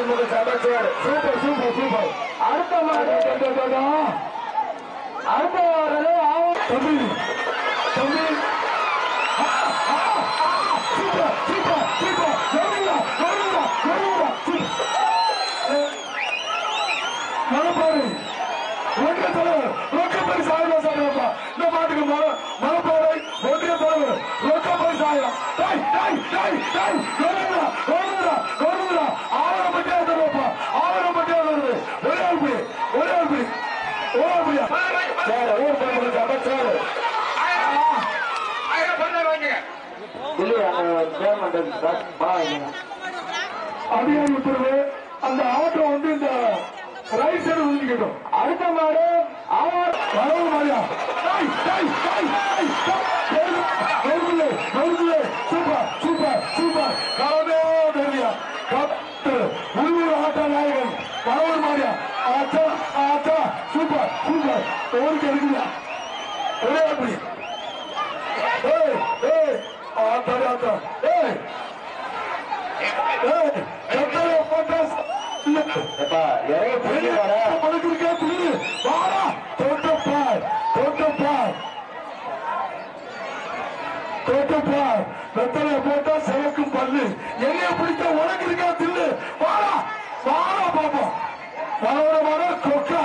Super super super. அடுத்த மாடு அடுத்த வாரது தம்பி தம்பி சூப்பர் சூப்பர் சூப்பர். மலைப்பாறை ஒன்றிய தலைவர் ரொக்கப்பரி சாயம் சாப்பிடப்பா. இந்த மாட்டுக்கு மலைப்பாறை ஒன்றிய தலைவர் ரொக்கப்பரி சாயம். ஆவரம் பட்டியா தருவப்பா. ஆவரம் பட்டியா தருவது ஒரே ஆள்படி ஒரே ஆள்படி ஒரே ஆள்படியா சார் ஊர் பரம்பரை சார் இல்லையா அதிகாரி உத்தரவு. அந்த ஆட்டோ வந்து இந்த ரைட் சைடு ஒதுக்கிட்டோம். அடுத்த மாடு வரவு மாடியா சூப்பர் சூப்பர் சூப்பர். கலமே தெரியா உள்ளூர் ஆட்டோ நாயகன் வரவு மாடியா. ஆச்சா ஆச்சா சூப்பர் சூப்பர். ஓடிக்க இருக்குதா ஒரே அப்படி ஆட்டா ஆட்டா வெத்தலை போட்டா சிவக்கும் பல்லு. என்னைய பிடிக்க உனக்கு இருக்கா தில்லு. வாடா வாடா பாப்பா வர வர கொக்கா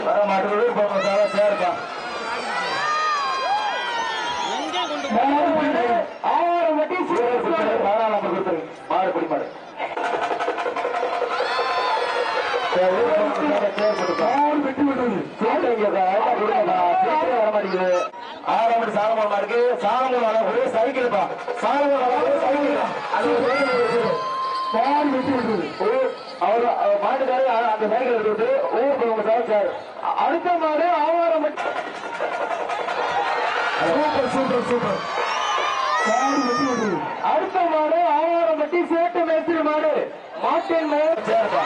வர மாட்டு பாப்பா சேர்ப்பா. ஆயிரம் வட்டி மாடு பிடி மாடு ஆறாம் சாலமோன் இருக்கு. சாலமோன் ஒரே சைக்கிள்ப்பா. அவர் மாட்டுக்காரு அந்த சைக்கிள் எடுத்துட்டு ஊர் சார். அடுத்த மாடு ஆவாரம் சூப்பர் சூப்பர் சூப்பர். அடுத்த மாடு ஆவாரம் பட்டி சேட்டு மேஸ்திரி மாடு மாட்டின் மேல் சேர்ப்பா.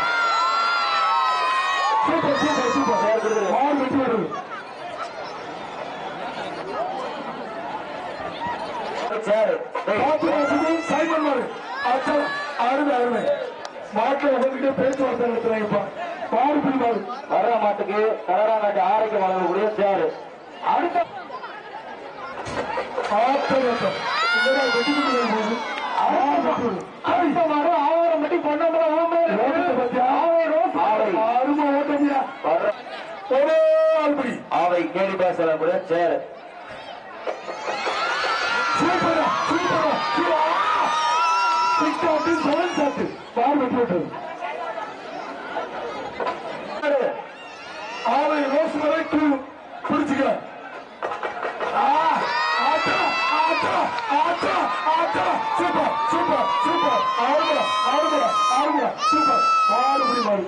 Super super super. மாடு வெட்டி வருது. சைமன் மாடு அருமை அருமை. மாட்டில் வந்துகிட்டே பேச்சுவார்த்தை நடத்துறாங்கப்பா. மாடு பிடி மாடு வர்ற மாட்டுக்கு கனரா நாட்டு ஆரோக்கியம் வழங்கக்கூடிய சேரு. அடுத்த ஆவாரம் பட்டி பொன்னம்பல ஆவை கேடி பேசல கூட சேரு. ஆவை ரோஸ் வரைக்கும் பிடிச்சுக்க. Super super super. ஆறுமுறை ஆறுமுறை ஆறுமுறை சூப்பர். மாறுபடி மாறு.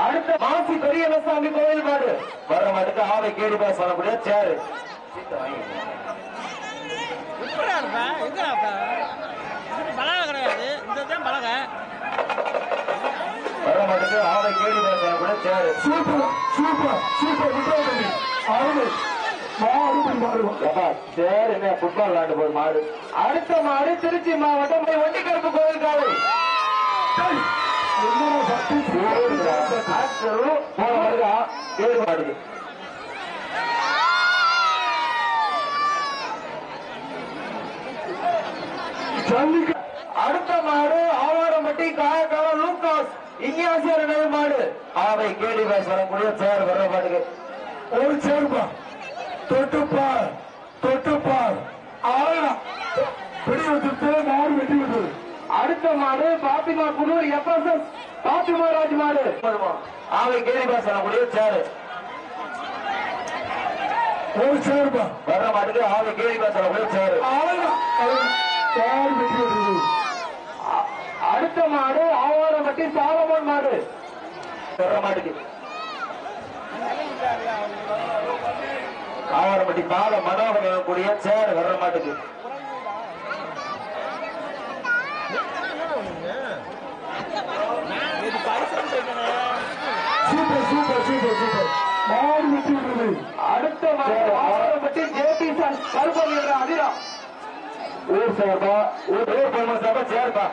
அடுத்த மாசி பெரியசாமி கோயில் மாடு வர்ற மாட்டுக்கு ஆவை கேடி பாஸ் வரக்கூடிய சேரு. வர்ற மாட்டுக்கு ஆவை கேடி பாஸ் வரக்கூடிய சேரு. Super super super. ஆறு சேர் என்ன புட்பால் விளையாண்டு போகுது மாடு. அடுத்த மாடு திருச்சி மாவட்டம் ஒண்டிக்கருப்பு கோயில் காலை. அடுத்த மாடு ஆவாரம்பட்டி காயக்கால லூக்காஸ் இங்கியாசியர் நிலை மாடு ஆவை கேடி பாஸ் வரக்கூடிய சேர் வர்ற மாட்டுக்கு ஒரு சேர்ப்பா. தொட்டுப்பார் தொட்டுப்பார் பெரிய மாடு வெட்டி விட்டது. அடுத்த மாடு பாத்திமா புதூர் FSS பாத்திமா ராஜ் மாடு ஆவை கேடி பாஸ் வரக்கூடிய சேரு. ஒரு சேர்ப்பா வர்ற மாட்டுக்கு ஆவை கேடி பாஸ் வரக்கூடிய சேரு. வெட்டி விட்டது. அடுத்த மாடு ஆவாரம்பட்டி சாலமோன் மாடு வர்ற மாட்டுக்கு ஆவாரம்பட்டி பால மனோகரன் கூடிய சேர் வர்ற மாட்டுக்கு. Super super super super. மாடு வெட்டி விடுறது. அடுத்த ஆவாரம்பட்டி JP கருப்பம் என்ற அதிரம் ஊர் சார்பா ஊர் பொம்மை சார்பா சேர்ப்பா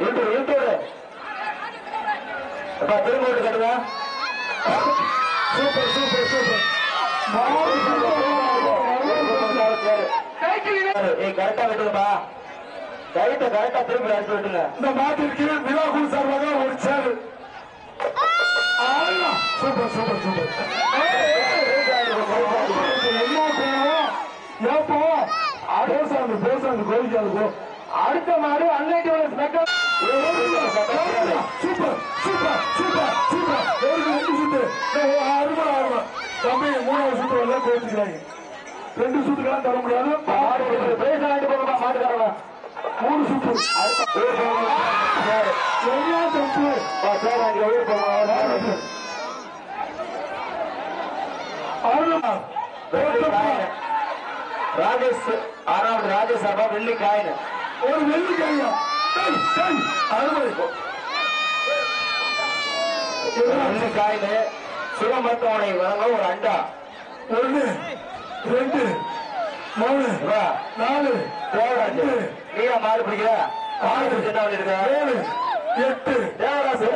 இழுத்தோடு இழுத்தோடு திரும்ப கட்டுங்க. சூப்பர் சூப்பர் சூப்பர் கரெக்டா விட்டுங்கப்பா. கைத்தை கரெக்டா திரும்பி அடிச்சு விட்டுங்க. இந்த மாட்டிற்கு விழாக்குழு சார்பாக ஒரு சேரு. Super super super. அடுத்த மாடு அன்னைக்கு சூப்பர் சூப்பர் சூப்பர் சூப்பர். ரெண்டு சுத்து அருமை அருமை தம்பி. மூணாவது சுத்து எல்லாம் கோச்சுக்கிறாங்க. ரெண்டு சுத்துக்கெல்லாம் தர முடியாது. பேசாண்டு போகப்பா மாட்டுக்காரங்க. மூணு சுத்து ராஜேஷ் ஆறாவது ராஜேஷ் சார்பா வெள்ளிக்காயின் ஒரு வெள்ளிக்காயா வெள்ளிக்காயின் சிவமருத்துவமனை வழங்க ஒரு அண்டா. ஒண்ணு ரெண்டு மூணு நாலு நீங்க மாறு பிடிக்கிற ஆறு என்ன பண்ணிருக்க 7 8 தேவராசு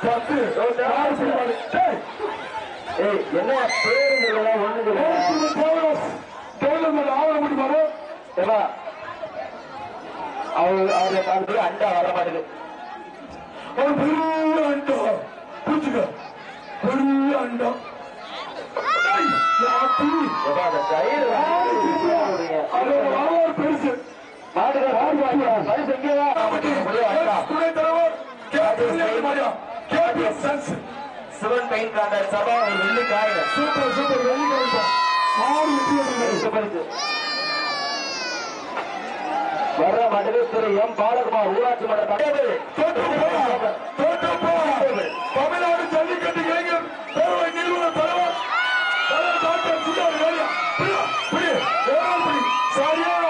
10 என்ன பேரு ஒண்ணு ஆவணம் முடிப்பாரு. அவரு அண்டா வர மாட்டேங்குது. ஒரு பெரிய அண்டா புரிச்சுக்க. பெரிய அண்டா பெருசு சிவன் பெயின் கான்ட்ராக்ட் சபா ஒரு வெள்ளிக்காயின். சூப்பர் சூப்பர் வெள்ளிக்காயின் வர்ற மண்டல திரு எம் பாலகுமார் ஊராட்சி மன்ற தலைவர். தமிழ்நாடு ஜல்லிக்கட்டு இளைஞர் பேரவை நிறுவன தலைவர் டாக்டர் சுந்தர் வேலியா. சரியான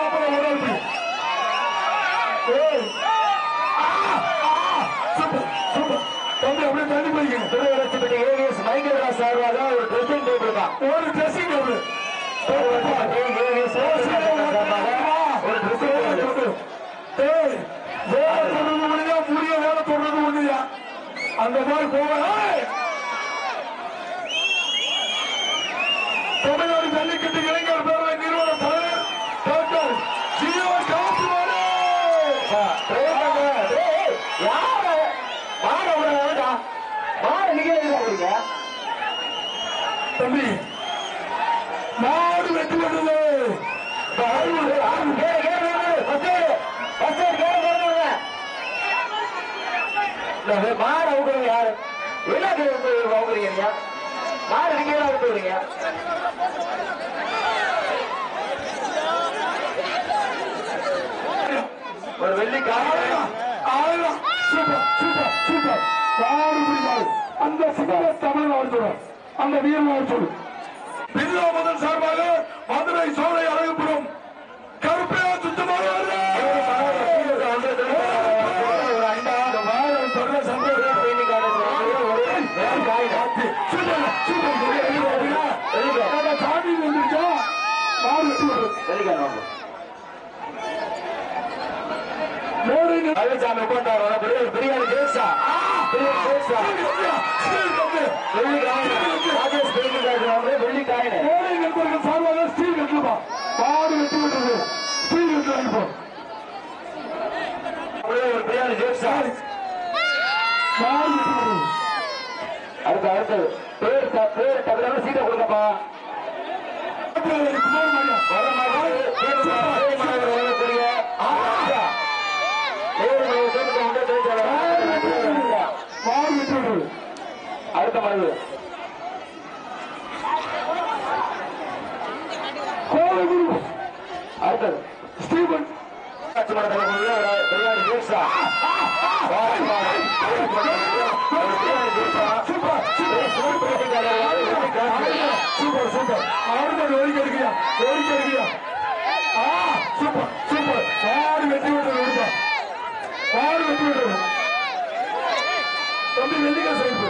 சூப்பர் சூப்பர் தம்பி அப்படியே தள்ளி போய்க்கணும். திருவள்ளி ஏவிஎஸ் மைக்கேல் சார்பாக ஒரு ட்ரெஸ்ஸிங் டேபிள் தான். ஒரு ட்ரெஸ்ஸிங் டேபிள் முடிய வேலை தொடர்றது ஒண்ணுயா. அந்த மாதிரி போக தமிழ்நாடு ஜல்லிக்கட்டு இளைஞர் பேரவை நிறுவன தலைவர் டாக்டர் ஜீவன் காசுமாறு. தம்பி மாடு வெற்றி பெற்றது. மாடு அவுக்குறீங்க யாரு எல்லாத்தையும் அவுக்குறீங்க. மாடு நீங்க அவுக்குறீங்க. ஒரு வெள்ளிக்காய் சூப்பர் சூப்பர் சூப்பர். அந்த தமிழ் அந்த வீரர் சொல்லு. பில்லா முதல் சார்பாக மதுரை சோலை அழகுபுரம் கருப்பையா சுத்தமாக சாமி வந்துருச்சா சாமி உட்காந்து பிரியாணி ஜெயிச்சா சார்பாக ஸ்டீல் கட்டுப்பா பாடு வெட்டி விட்டது. ஸ்டீல் கட்டு வாங்கிப்போம். பிரியாணி ஜெயிச்சா அடுத்து அடுத்தது பேர் பேர் தகுந்த சீட்டை கொடுக்கப்பா. அடுத்த மனது அடுத்தது ஸ்டீபன் சூப்பர் சூப்பர் ஆறு ஓடிக்க இருக்கியா சூப்பர் சூப்பர். ஆறு வெற்றி விட்டது. ஆறு வெற்றி விட்டது. தம்பி வெள்ளிக்காய் சைடு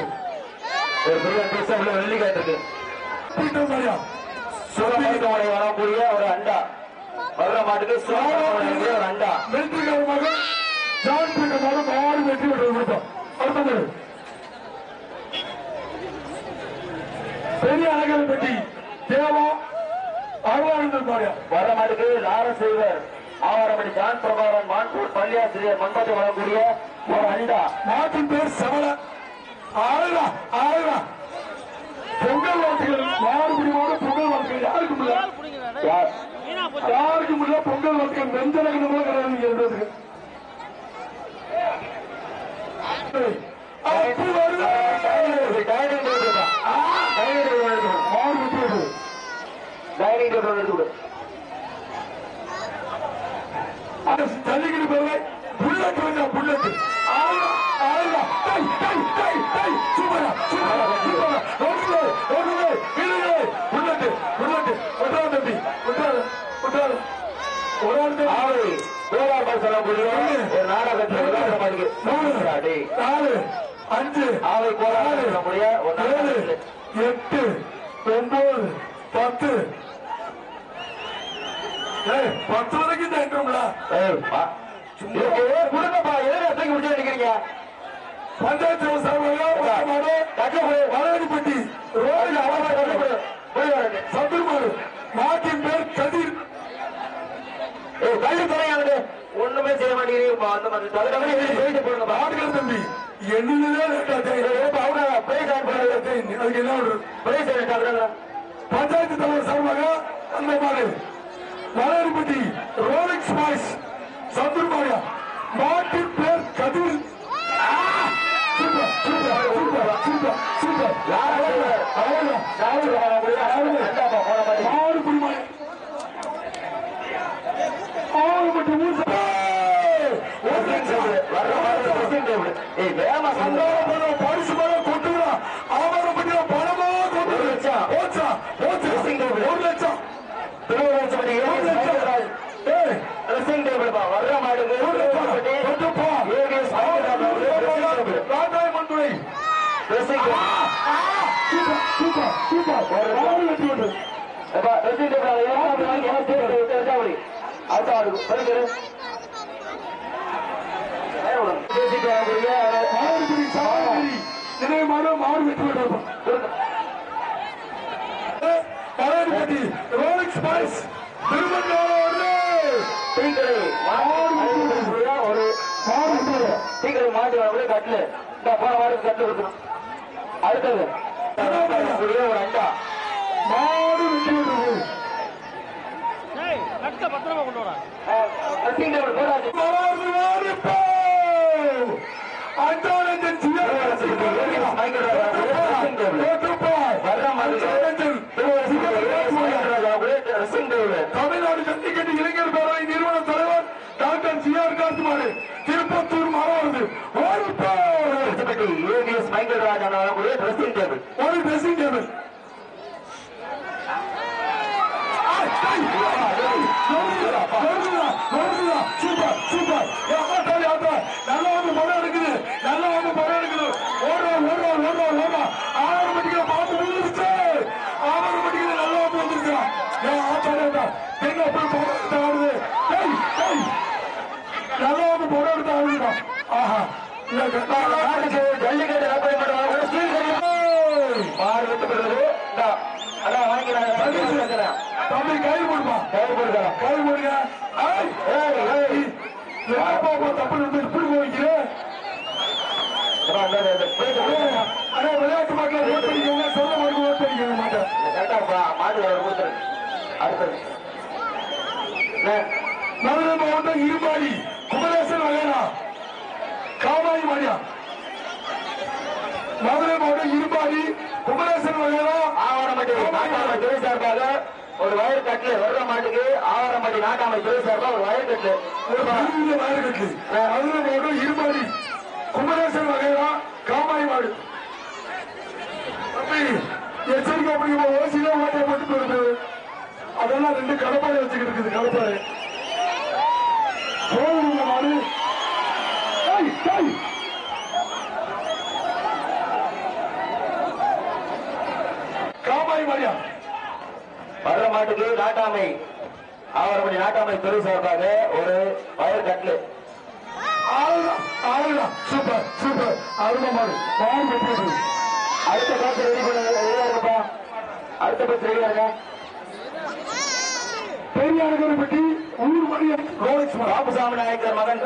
வெள்ளிக்காய் இருக்கு. வரக்கூடிய ஒரு அண்டா வர்ற மாட்டுக்கு அண்டா வெற்றிகரமாக ஜான் பீட்டர் மாடு வெற்றி பெற்று கொடுத்தோம். அடுத்தது பெரிய அழகர் பெட்டி தேவா ஆழ்வார்கள் வர்ற மாட்டுக்கு ராரசேவர் ஆவாரப்படி ஜான் பிரபாகரன் மான்பூர் பள்ளியாசிரியர் மன்பத்தை வரக்கூடிய ஒரு அண்டா. மாட்டின் பேர் செவல. ஆளுடா ஆளுடா பொங்கல் வாழ்த்துக்கள். மாறுபடி மாடு பொங்கல் வாழ்த்துக்கள். யாருக்கும் இல்ல யாருக்கும் இல்ல பொங்கல் வாழ்த்துக்கள். நெஞ்சலகனமா கிடையாது எழுதுறதுக்கு. ஜல்லிக்கட்டு பேர்ல புல்லட் வந்தா புல்லட். சூப்பரா சூப்பரா சூப்பரா புல்லட் புல்லட் ஒன்றாவது தம்பி ஒன்றாவது ஒன்றாவது ஒரு ஆள் சொல்லக்கூடிய ஒரு நாடகத்தில் 4 5 7 8 9 10 10 வரைக்கும் தேட்டோம்ல. நினைக்கிறீங்க பஞ்சாயத்து வளர்ப்பட்டி சத்துருமாறு மாட்டின் பேர் கதிர். ஒண்ணுமே செய்ய மாட்டேங்கிறீங்க. ஆடுகள் தம்பி பஞ்சாயத்து தலைவர் சார்பாக அந்த மாடு வளர்ப்பட்டி ரோலிக்ஸ் பாய்ஸ் சத்துருமாரியா மாட்டின் பேர் Kathir. Super super super super super. பரிசு பணம் கொட்டுறா ஆவாரம் பண்ணி பணமா கொண்டு 1 லட்சம் வர்ற மாடுங்க நினைவான மாடு வெற்றி ரோலிக்ஸ் பாய்ஸ் சீக்கிரம் மாட்டு கட்லு போன மாடு கட்லு கொடுக்கணும். அடுத்தது ஒரு அண்டா மாடு வெற்றி பத்திரமா கொண்டு வரா தமிழ்நாடு ஜல்லிக்கட்டு இளைஞர் பேரவை நிறுவன தலைவர் டாக்டர் ஜிஆர் காசுமாறு திருப்பத்தூர் மாறாவது ஒரு ட்ரெஸ்ஸிங் டேபிள் சூப்பர் சூப்பர் நல்லா வந்து படம் எடுக்குது நல்லா வந்து படம் எடுக்குது. ஓடுறா 6 மணிக்கு பார்த்து வந்துருச்சு. 6 மணிக்கு நல்லா வந்து வந்துருக்கான். எங்க போய் படம் எடுத்து ஆடுது. நல்லா வந்து படம் எடுத்து ஆடுதுதான். ஆஹா ஜல்லிக்கட்டு தம்பி கை போடுமா கை போடுங்க தப்பு இப்படி போய்க்கிறேன். விளையாட்டு மக்கள் ஓட் பண்ணிக்கோங்க. சொல்ல மாதிரி ஓட் பண்ணிக்கோங்க மாட்டேன். மதுரை மாவட்டம் இருமாடி குமரேசன் வகையா காமாயி மாடியா. மதுரை மாவட்டம் இருமாடி குமரேசன் வகையா துறை சார்பாக ஒரு வயர் கட்லு வர்ற மாட்டுக்கு ஆவாரம்பட்டி நாட்டாமை துறை சார்பாக ஒரு வயர் கட்லு வயர் கட்லு. மதுரை மாவட்டம் இருமாடி குமரேசன் வகையா காமாயி மாடு. எச்சரிக்கை அப்படிங்கிற ஓசியில ஓட்டை போட்டு வருது. அதெல்லாம் 2 கடப்பாறை வச்சுக்கிட்டு இருக்குது. கடப்பாறை மாடு காமாயி மாடியா. வர்ற மாட்டுக்கு நாட்டாமை ஆவரப்பட்டி நாட்டாமை துறை சார்பாக ஒரு வயர் கட்லு. சூப்பர் சூப்பர் அருமமாறு அடுத்த பேட்ச் ரெடி பண்ணுங்கப்பா. அடுத்த பேட்ச் ரெடியா இருக்க. பெரியானகரப்பட்டி ஊர் மணியம் ரோஹித் ராமசாமி நாயக்கர் மகன்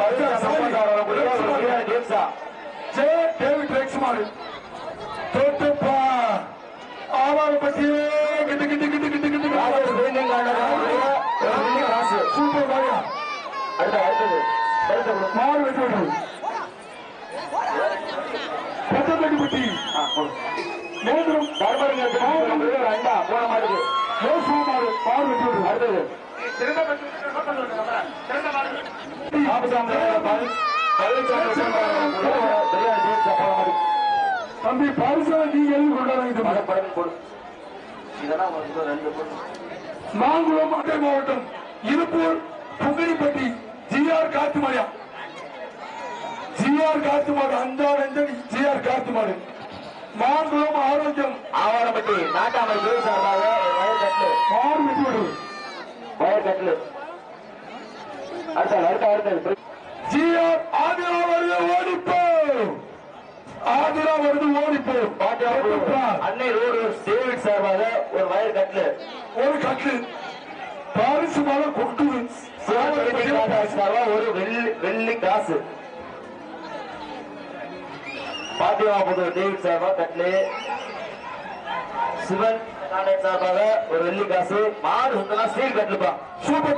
ஜே டேவிட் ரெக்ஸ்மார் தொட்டுப்பா ஆவாரப்பட்டியே கிட்டு கிட்டு கிட்டு கிட்டு கிட்டு சூப்பர் பாயா. அடுத்தது மாறு வெற்றி பெத்தப்பட்டி நேந்திரம் அண்டா போன மாதிரி மாறு வெற்றி அடுத்தது தம்பி பரிசு நீ எழுதி கொண்டாங்க. மாங்குளம் மட்டை மாவட்டம் Iruppur புங்கனிப்பட்டி GR காத்துமாடியா GR காத்துமாடு அந்தானந்தன் GR காத்துமாடு Mankulam ஆரோக்கியம் ஆவாரப்பட்டி நாட்டாமை துறை சார்பாக வயர் கட்லு. மாறு வெற்றி வயர் கட்லு. அடுத்தது ஜிஆர் ஆதிரா வருது ஓடிப்போ ஆதிரா வருது ஓடிப்போ அன்னை ரோடு டேவிட் சார்பாக ஒரு வயர் கட்லு. ஒரு கட்டு பாரிசு மேல கொட்டுது சார்பா ஒரு வெள்ளி காசு. பாத்தியமாபுதூர் டேவிட் சார்பா கட்லு. சிவன் நாராயண் சார்பாக ஒரு வெள்ளி காசு. மாடு சுத்தனா ஸ்டீல் கட்லுப்பா. சூப்பர்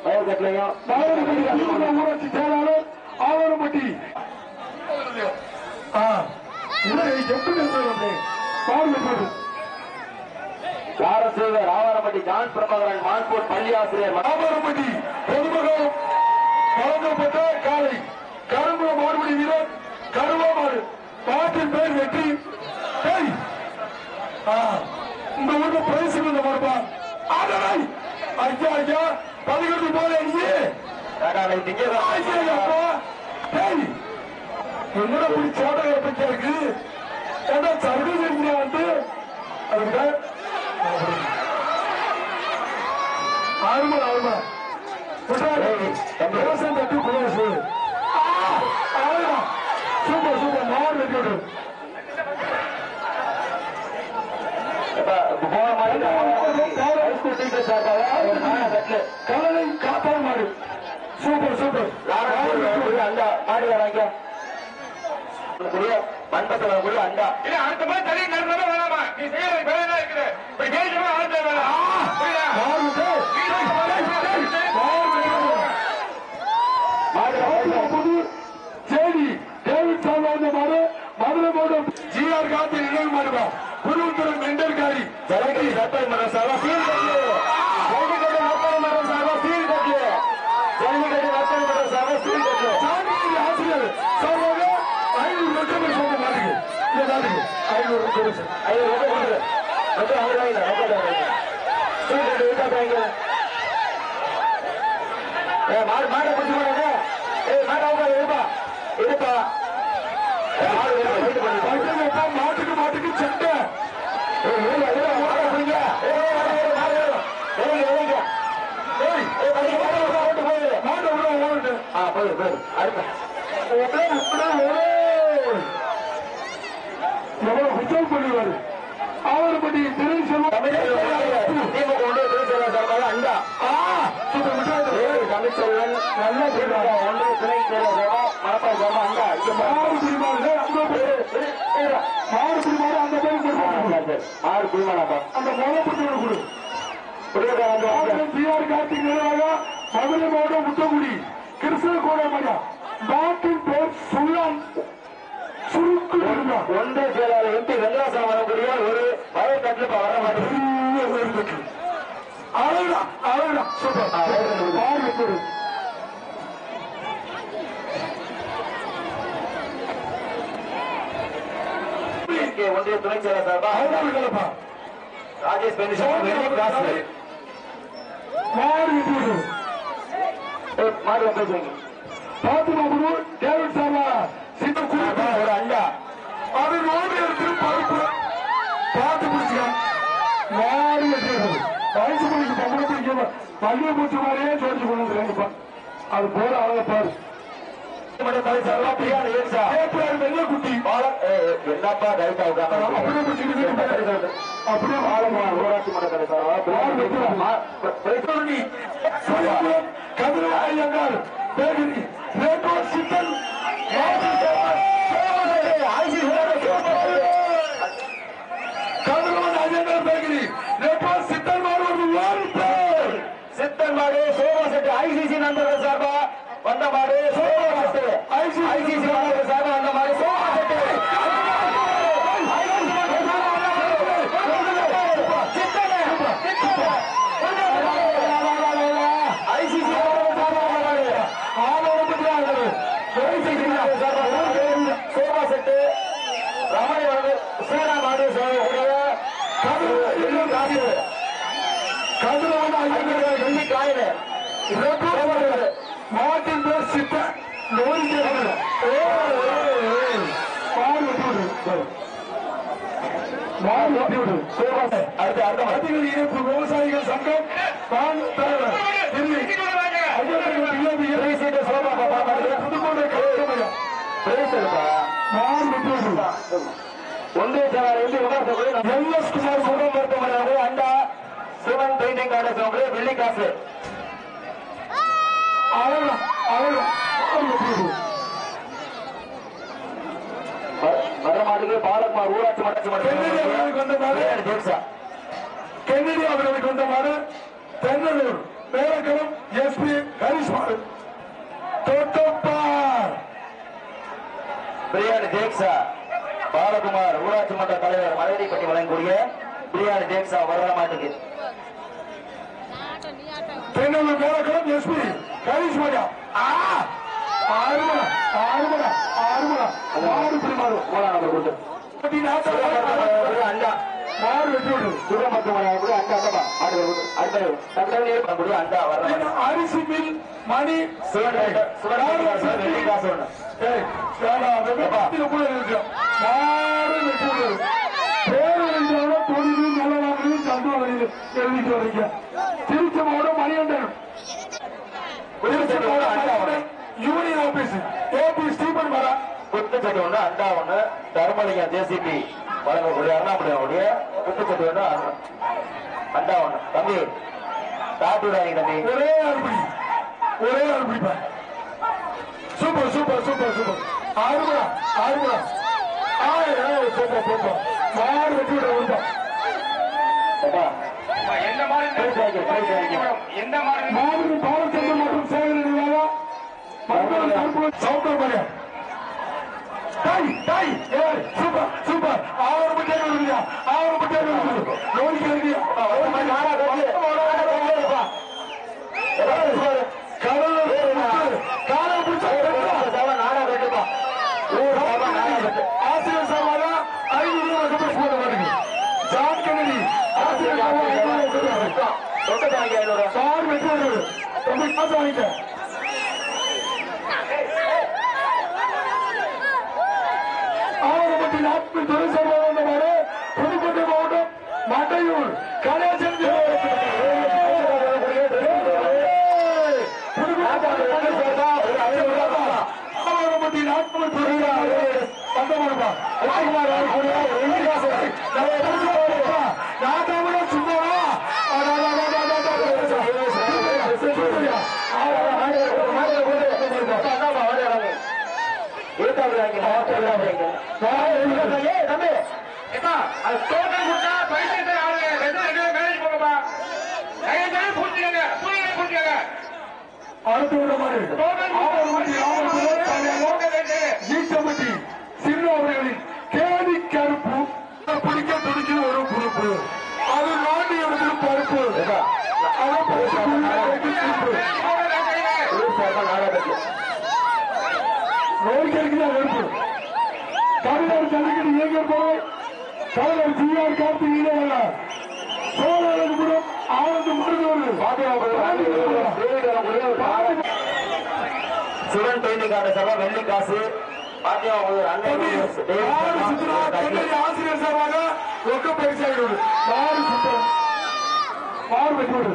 வயர் கட்லையும் ஊராட்சி செயலாளர் ஆவரப்பட்டி காரசேகர் ஆவாரப்பட்டி ஜான் பிரபாகரன் மான்போர்ட் பள்ளி ஆசிரியர் ஆவரப்பட்டி பொதுமகன் வழங்கப்பட்ட காலை கருங்குளம் மாடுபடி வீரர் கருவாமாடு பாட்டின் பேர் வெற்றி. இந்த ஊர்ல பிரைஸ் இந்த மாடுப்பா ஐயா ஐயா பதினெட்டு போல என்னடா இப்படி சோட்டை பச்சா இருக்கு ஏன்னா சர்வீஸ் இந்தியா வந்து அதுக்கு ஆறுமா ஆறுமா விவசாயம் தட்டி புரியாது. சூப்பர் சூப்பர் மாறு வெற்றி கலனை காப்பாடு மாடு சூப்பர் சூப்பர் அண்டா மாடு மண்டபத்தில் வரக்கூடிய அண்டா அடுத்த மாதிரி தனி நடந்தாலும் வேணாமா நீ செய்யறது வேலை இருக்குது செய்தி டேவிட் சார்ந்த மாடு மதுரை மாவட்டம் ஜிஆர் காந்தி நினைவு மாடுவா குருவுத்துறை மெண்டல்காரி ஜலகிரி சட்டமன்ற சபா சீல் கட்லு. ஜல்லிக்கட்டு சட்டமன்ற சபா சீல் கட்லு. ஜல்லிக்கட்டு சட்டமன்ற சபா சீல் கட்லு. சாமி ஆசிரியர் சார்பாக 500 லட்சம் சொந்த மாட்டுக்கு இந்த நாட்டுக்கு 500 லட்சம் 500 கொடுங்க. ரொம்ப அவராங்க சீல் கட்டு விட்டாங்க. மாடு மாடை பிடிச்சி போறாங்க. மாடை இருப்பா இருப்பா மாட்டுக்கு மாட்டுக்கு சட்டை எவ்வளவு உச்சம் பண்ணுவாரு ஆவரப்பட்டி திரை செல்வம் அண்டா தமிழ்ச்செல்வன் நல்ல ஒன்று துணை மனப்பா அண்டா மாறு பிடிமாறு அந்த பேர் ஆறு குழுமாப்பா அந்த மொழப்பட்டு கொடு ஜிஆர் கார்த்திக் நினைவாக மதுரை மாவட்டம் முத்தங்குடி கிருஷ்ண கோடமயா நாட்டின் பேர் சுல்லான் சுருக்கு ஒன்றை செயலாளர் எம்பி வெங்கடாசலம் வரக்கூடிய ஒரு வயல் கட்டில் வர மாட்டேங்குது. ஒன்றிய துணை செயலர் சார்பா ராஜேஷ் மாடு பேசுவீங்க டேவிட் சார்பா ஒரு அண்டா அது ரோடு எடுத்து பருப்பு பார்த்து பள்ளியை பூச்சி மாதிரியே ஜோடிச்சு கொண்டு வந்துருங்க. அது போல அழக பாரு. வெள்ளக்குட்டி என்னப்பா கைட்டா அப்படியே ஊராட்சி மன்ற கதிரவாயங்கார் பேகரி சித்தன் கதிரவன் ஐயங்கார் பேகரி சித்தன் மாடு சித்தன் மாடு சோமா செட்டு ஐசிசி நண்பர்கள் சார்பா வந்த மாடு சோமா செட்டு ஐசிசி நண்பர்கள் சார்பா வந்த மாடு சோமா செட்டு சோமா செட்டு ரமணி மாடு சேனா மாடு கதிரவன் ஐயங்கார் வெள்ளி காயில மாட்டின் பேர் சித்தன் இணைப்பு விவசாயிகள் சங்கம் தலைவர் ஒன்றிய செயலாளர் எல்எஸ் குமார் சுகம் மருத்துவமனை அண்டா சிவன் பெயிண்டிங் காலேஜ் வெள்ளி காசு மரமாட்டுக்கு பாலகுமார் ஊராட்சி மன்ற கென்னடி அவர்களுக்கு வந்தவாறு தென்னலூர் பேரக்கலம் எஸ்பி ஹரிஸ்மார் பிரியாணி தேக்ஸா பாலகுமார் ஊராட்சி மன்ற தலைவர் மலையடிப்பட்டி வழங்கக்கூடிய பிரியாணி தேக்ஸா வர்ற மாட்டுக்கு தென்னலூர் பேரக்கலம் எஸ்பி ஹரிஸ்மாரியா அண்டா மாடு வெட்டி சுகமத்துவமனை அண்டா வர்ற அரிசி மில் மணி வெள்ளி காசு ஒண்ணு கூட இருக்கு மாடு வெட்டி பேர் எழுந்தாலும் தொழில் நல்ல வாங்கி சந்தா வழியில் எழுதிட்டு வரீங்க. திருச்சி மாவட்டம் Manikandan union office AB Stephen மரா குத்துச்சட்டி ஒண்ணு அண்டா ஒண்ணு தர்மலிங்கம் ஜேசிபி வழங்கக்கூடிய அருணாபுரியுடைய குத்துச்சட்டி ஒண்ணு அண்டா ஒண்ணு தம்பி தாட்டி விடாதீங்க தம்பி ஒரே அறுபடி சூப்பர் சூப்பர் சூப்பர் சூப்பர் ஆறுமுடா சூப்பர் மாடு வெட்டி விட மாடு பாலச்சந்திரன் மற்றும் சேகரன் சவுண்டர் மரியா சூப்பர் சூப்பர் 6 ஆசிரியர் சார்பாக 500 போட மாட்டேங்குது. ஜான் கென்னடி ஆசிரியர் சார் வெற்றி வருவது ரொம்ப காசு வாங்கிக்க. ஆவரப்பட்டி நாட்கள் துறை சார்பாக வந்தவாறு புதுக்கோட்டை மாவட்டம் மட்டையூர் கணேசன் ஆவரப்பட்டி நாட்கள் துறை வந்தவாறுப்பா நாட்டாம சும்மாவா ஈச்சம்பட்டி சின்ன அவர்களின் கேதி கருப்பு பிடிக்க துடிக்கிற ஒரு பொறுப்பு அது நாட்டு இடத்தில் பருப்பு ரோடுதான் வெறுப்பு தமிழர் ஜல்லிக்கட்டு இயங்க போய் தலைவர் ஜிஆர் கார்த்திகேயன் சோழபுரம் ஆனந்த சிவன் பெயிண்டிங் சபா வெள்ளி காசு ஆசிரியர் சார்பாக ரொக்க பரிசாகிறது மாடு வெட்டி விடு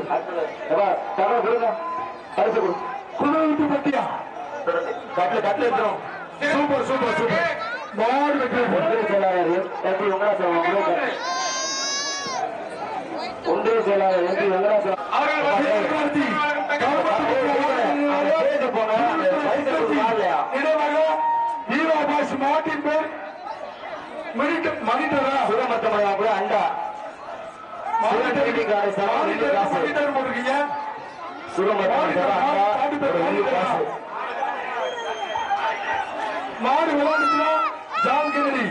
குழுவிட்டு பட்டியா கட்ல இருக்கிறோம். சூப்பர் சூப்பர் சூப்பர் மாடு வெட்டி விடு ஒன்றிய செயலாளர் எப்படி வெங்கடாசலம் ஒன்றிய செயலாளர் எப்படி வெங்கடாசலம் மாட்டின் பேர் மனிதரா சுரமத்தமயா கூட அண்டா போட்டிருக்கீங்க மாடு விளையாடுச்சுன்னா ஜான் கென்னடி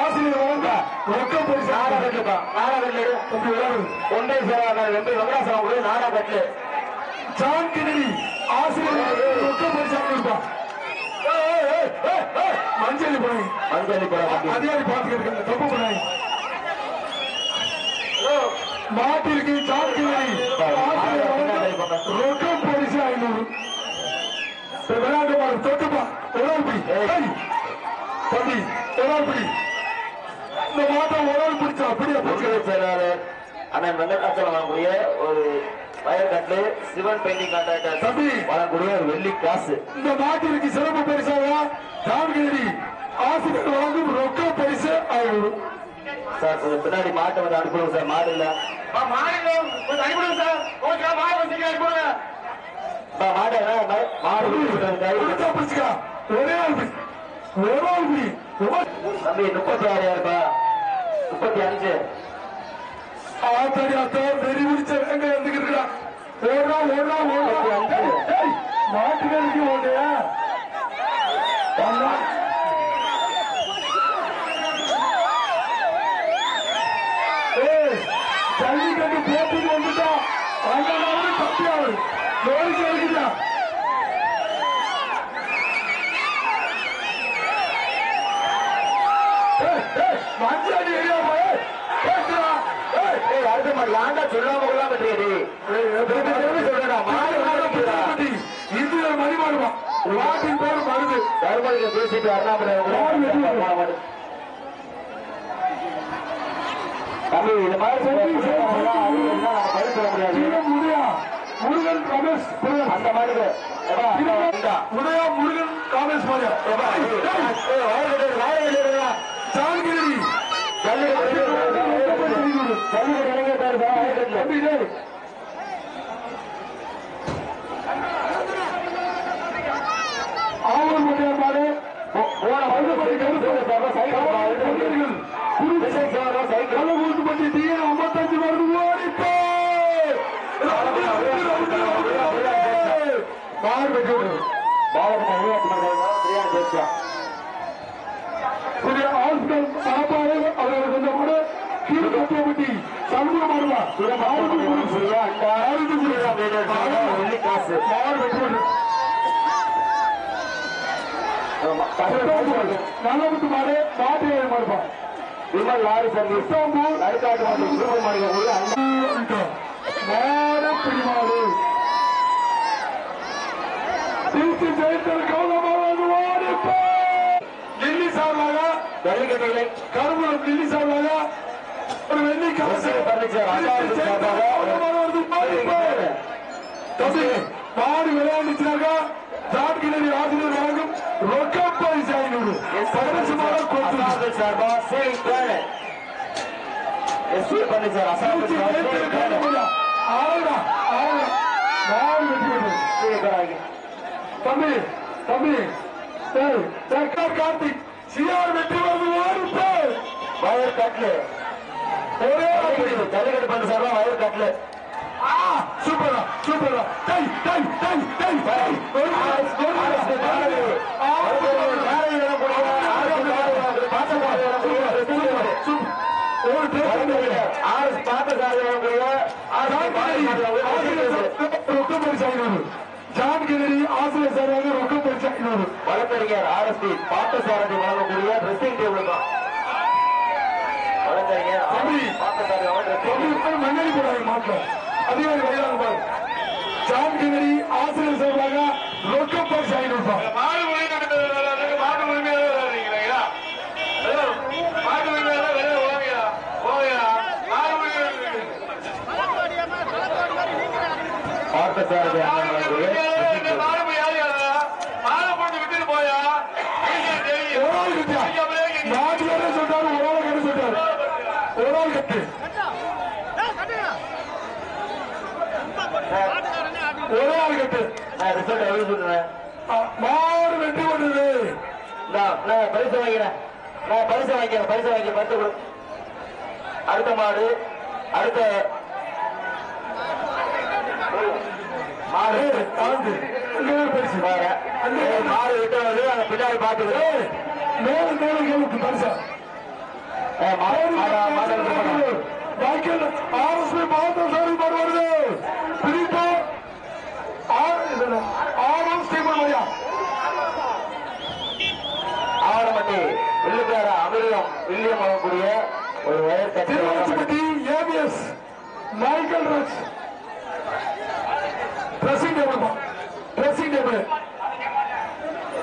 ஆசிரியர் வழங்க ரொக்கம் பரிசு ஒன்றை செயலாளர் எப்படி வெங்கடாசலம் கூட நாடாகட்டு ஜான் கென்னடி ஆசிரியர் ரொக்கம் பரிசு இருப்பான் மஞ்சள் போய் அதிகாரி பார்த்துக்கிட்டு தப்பு பண்ணாங்க மாட்டிற்கு ஜான் கென்னடி ரொக்கம் பரிசு 500 விளையாட்டு மாடு தொட்டுப்பா ஒரு பிடி தம்பி ஒரு பிடி இந்த மாட்டை ஒரு பிடிச்சா அப்படியே ஒன்றிய செயலாளர் அண்ணன் வெங்கடாசலம் வாங்கக்கூடிய ஒரு வயற்கட்டு சிவன் பெயிண்டிங் கான்ட்ராக்டர் தம்பி வாங்கக்கூடிய ஒரு வெள்ளி காசு. இந்த மாட்டிற்கு சிறப்பு பரிசாக ஜான் கென்னடி ஆசிரியர் வழங்கும் ரொக்க பரிசு 500 சார். கொஞ்சம் பின்னாடி மாட்டை வந்து அனுப்புவோம் சார். மாடு இல்ல அனுப்பிடுங்க சார். ஓகே மாடு வச்சுக்க அனுப்புங்க. மாடு மாடு பிடிச்சுக்கா ஒரே ஆள் பிடி ஒரு ஆள் பிடி தம்பி 36,000 35 ஆத்தாடி அத்தா வெறி பிடிச்ச எங்க இருந்துக்கிறா ஓடுறா ஓடுறா ஓடுறா மாட்டுக்கு ஓடுறியா ஜல்லிக்கட்டு போட்டுக்கு வந்துட்டா அந்த மாதிரி தப்பியாவது நோய்க்கு இருக்குதா மஞ்சாடி ஏரியா போய் அடுத்த மாதிரி யாண்டா சொல்லாம கொள்ளாம இது மணிமாடுமா நாட்டின் பேர் மருது தருமபுரியில பேசிட்டு அண்ணாமலை தம்பி இந்த மாதிரி பதில் சொல்ல முடியாது. முருகன் ரமேஷ் அந்த மாதிரி உதயா முருகன் காமேஷ் மாரியா ஜான் கென்னடி ஆவூர் முட்டையார் மாடு கள்ளக்கூத்துப்பட்டி டிஎன் 55 வருது ஓடிப்போ மாடு வெட்டி புதிய ஹாஸ்பிட்டல் சாப்பாடு அவர்கள் கொஞ்சம் கூட கீழே கட்டியப்பட்டி சமூக மாடுவா வெள்ளி காசு மாடு வெட்டி நல்லபுத்து மாடு மாட்டு மாடுப்பா விமல் லாரி சர்வீஸ் நடுக்காட்டு மாடு சூப்பர் மாடு மாடு பிடி மாடு திருச்சி ஜெயத்தல் கௌரவமாக ஓடிப்போ டெல்லி சார்பாக ஜல்லிக்கட்டுகளை கருமூலம் டெல்லி சார்பாக ஒரு வெள்ளி காசு மாடு விளையாண்டுச்சுனாக்கா ஜான் கென்னடி ஆசிரியர் வழங்கும் ரொக்கம் பரிசு 500 சார்பா சேவிங் பிளான் எஸ்பி பண்ணி சார் அசாமி தம்பி தம்பி சர்க்கார் கார்த்திக் சிஆர் வெற்றி வருது வயர் கட்லு ஒரே ஜல்லிக்கட்டு பண்ணி சார்பா வயர் கட்லு சூப்பரா சூப்பரா டை டை டை டை டை ஜான் கென்னடி ஆசிரியர் சார்பாக ரொக்க பரிசு 500 வழக்கறிஞர் RSP பார்த்தசாரதி வழங்கக்கூடிய ட்ரெஸ்ஸிங் டேபிள் தான். வழக்கறிஞர் பார்த்தசாரதி மண்ணடி போடாங்க மாட்டோம் அதிகாரி வயதாங்க பாரு ஜான் கென்னடி ஆசிரியர் சார்பாக ரொக்க பரிசு 500 மாடு மொழி நடந்தது மாட்டு உரிமையாளர் மாட்டு உரிமையாளர் வெளியே ஓவியா ஓவியா மாடு உரிமையாளர் பார்த்த சார் மாலை போட்டு விட்டுட்டு போயா ஒரு ஆள் கட்டியா நாலு பேரை சொல்றாரு ஒரு ஆள் கட்டு சொல்றாரு ஒரு ஆள் கட்டு ஒரு ஆள் கட்டு ரிசல்ட் எவ்வளவு சொல்றேன் மாறு வெற்றி கொண்டது நான் பரிசு வாங்கிறேன் பரிசு வாங்கி பரிசு கொடு அடுத்த மாடு அடுத்த மாடு தாண்டு பரிசு மாடு விட்டு வந்து அந்த பின்னாடி பார்த்துக்கிறேன் மேலும் மேலும் கேளுக்கு பரிசா ஆர்எஸ்பி மாவட்டம் சாரி வருவது பிரிப்பா ஆரம் ஸ்டீமன் வழியா ஆவணப்பட்டி வில்லுக்கார அமிர்தம் வில்லியம் வாங்கக்கூடிய ஒரு wire Tiruvannamalai ABS Michael Raj dressing table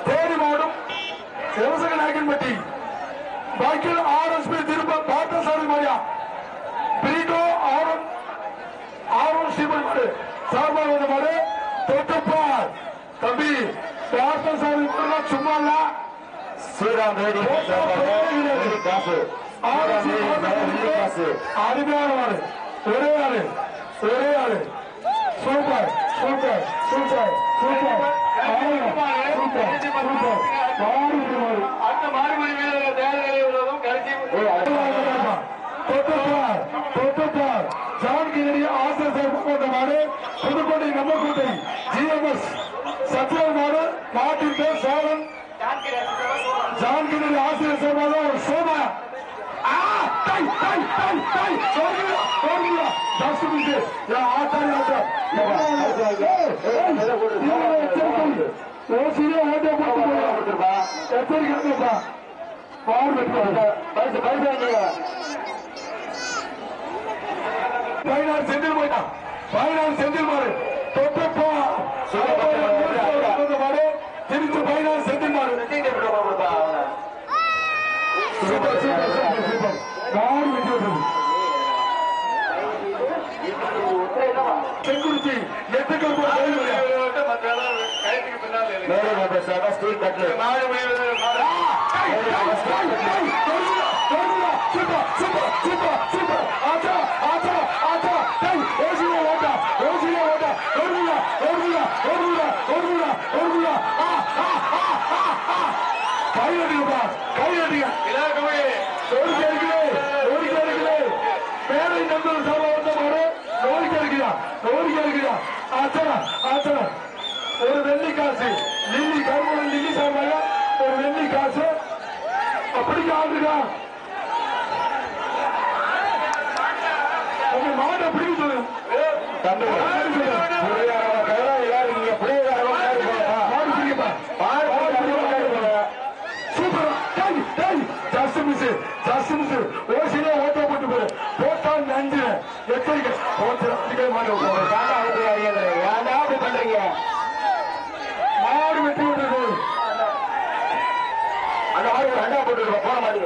தேடி மாடும் விவசாய நாயக்கன்பட்டி பாக்கியில் ஆர்எஸ்பி திருப்ப பார்த்தசாரி மாயா பிரிட்டோ ஆரம் ஸ்டீமன் மாடு சார்பாக வந்த மாடு தொட்டுப்பார் தம்பி பார்த்தசாரி மாடுனா சும்மா இல்ல ஸ்ரீராம் ரெடி காசு காசு அருமையான ஆளு ஒரே ஆளு சூப்பர் சூப்பர் சூப்பர் சூப்பர் அந்த மாறுபடி வீரர்கள் தேர்தலில் உள்ளதும் கடைசி ஜான் கிணறி ஆசிரியர் கொண்ட மாடு புதுக்கோட்டை நம்மக்கோட்டை ஜிஎம்எஸ் சத்யன் மாடு நாட்டின் பேர் சோழன் ஜான் கிணறி ஆசிரியர் சார்பாக ஒரு சோமா செந்தில் போயிட்டான் செந்தில் மாறு தொட்டப்பா மாடு திருச்சி பைனான் செந்தில் மாறு சூப்பர் சூப்பர் சூப்பர் சூப்பர் மாடு வெட்டி விட்டது செங்குறிச்சி எட்டுக்கு கைத்துக்கு பின்னால் மேலே ஸ்டீல் கட்லு ஒரு வெள்ளி காசு லில்லி கருமண லில்லி சார்பாக ஒரு வெள்ளி காசு அப்படி ஆகுதா உங்க மாட்டை பிடிக்க சொல்லு சூப்பர் ஓசிலே ஓட்ட போட்டு போடு போட்டால் நஞ்சு எச்சரிக்கை பண்றீங்க மாடு வெட்டி விடுறது அந்த மாதிரி ஒரு அண்டா போட்டு போன மாதிரி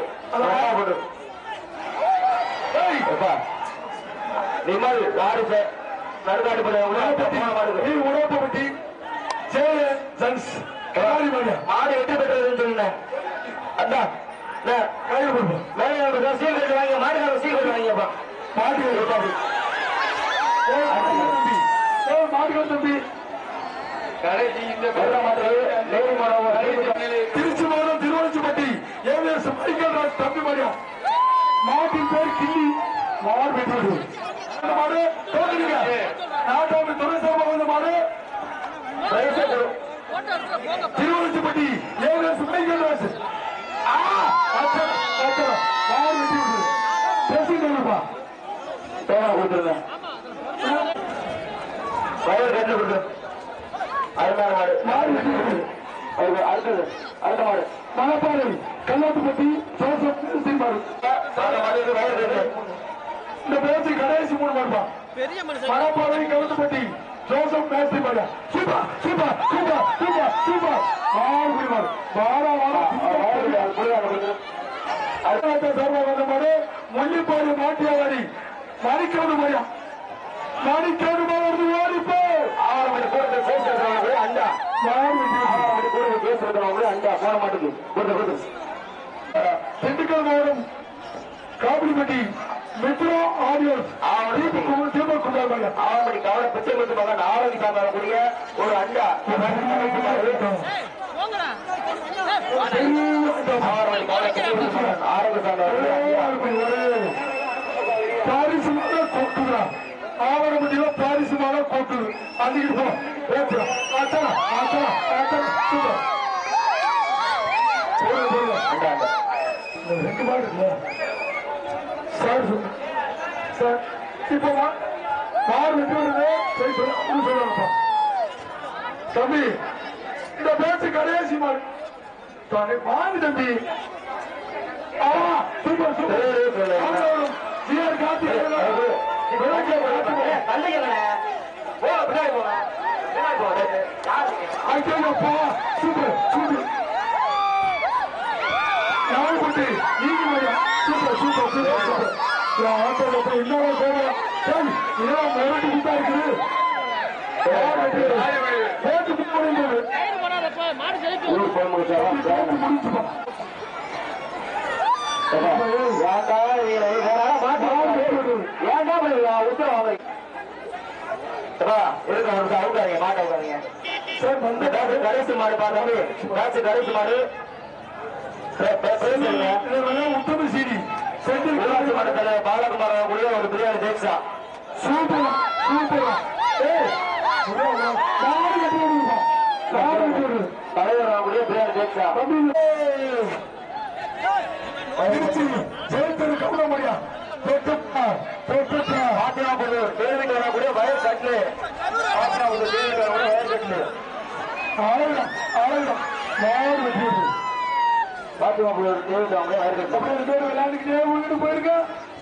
போட்டு நிமல் வாரிசு நடுக்காடு உடப்பட்டி மாடு வெற்றி பெற்றதுன்னு சொன்னேன் அண்ணா சீக்கிரம் வாங்க மாடு சீக்கிரம் வாங்கிப்பா மாடுகள் தம்பி கடைசி இந்த திருச்சி மாவட்டம் திருவள்ளுவப்பட்டி ஏவிஎஸ் மைக்கேல் ராஜ் தம்பி மாடியா மாட்டின் பேர் கிள்ளி மாடு பெற்றது மாடு தோற்றுங்க நாட்டாமி துணை சார்பாக வந்த மாடு திருவள்ளுவப்பட்டி ஏவிஎஸ் மைக்கேல் ராஜ் மாடு வெட்டி விடுது பேசிக்கணும்ப்பா கொடுத்துருங்க வயல் கட்டு கொடுத்து அருமையான மாடு மாடு வெட்டி விடுது அடுத்தது அடுத்த மாடு மணப்பாறை கல்லாத்துப்பட்டி ஜோசப் சீமாறு வயல் கட்டு இந்த பேச்சு கடைசி மூணு மாடுப்பா மணப்பாறை கல்லாத்துப்பட்டி ஜோசப் மேஸ்திரி மாடு super super super super super மாடு குடிமாறு வாரா வாரா சார்பாக வந்த மாடு முள்ளிப்பாடு மாட்டியாவாடி மணிக்கோடு மரியா மணிக்கோடு வருது ஓடிப்போ இருக்கிறவங்க அண்டா போன மாட்டுக்கு கொடுத்து திண்டுக்கல் மாவட்டம் காப்பிடிப்பட்டி மெட்ரோ ஆடியோஸ் தீபக் குமார் ஆவணி கவலை பிச்சை கொடுத்து மகன் ஆரோக்கிய சார்ந்தக்கூடிய ஒரு அண்டா பாரிசுமான கொட்டுதா ஆவணப்பட்டியில பாரிசுமான கொட்டுது அன்னைக்கு போ ஆச்சா ஆச்சா ஆச்சா சூப்பர் ரெண்டு மாடு இல்ல சார் சார் இப்போ மாடு ரெண்டு வருது சரி சொல்லு அப்படின்னு சொல்லுவாங்கப்பா தம்பி இந்த பேச்சு கடைசி மாடு மாடு தம்பி சூப்பர் சூப்பர் ஜிஆர் கார்த்தி ஐயோப்பா சூப்பர் சூப்பர் யாழ்பட்டி நீங்க super super super super auto இன்னொரு போறோம் இதெல்லாம் முரட்டு குட்டா இருக்குது போட்டு முடிஞ்சது கடைசி மாடு பாருங்க கடைசி மாடு உத்தம சீனி பாலகுமார கூட ஒரு பிரியாணி தேக்ஸா சூப்பர் சூப்பர் தலைவர் பிரியாணி தேக்ஸா ஜெயத்தரு கமலமணியா பாத்திமாபுரம் தேர்வுக்கு வரக்கூடிய வயர் கட்லு பாத்திமாபுரம் தேர்வுக்கு வரக்கூடிய வயர் கட்லு பாத்திமாபுரம் தேர்வுக்கு வரக்கூடிய வயர் கட்லு விளையாண்டுக்கிட்டே போயிருக்க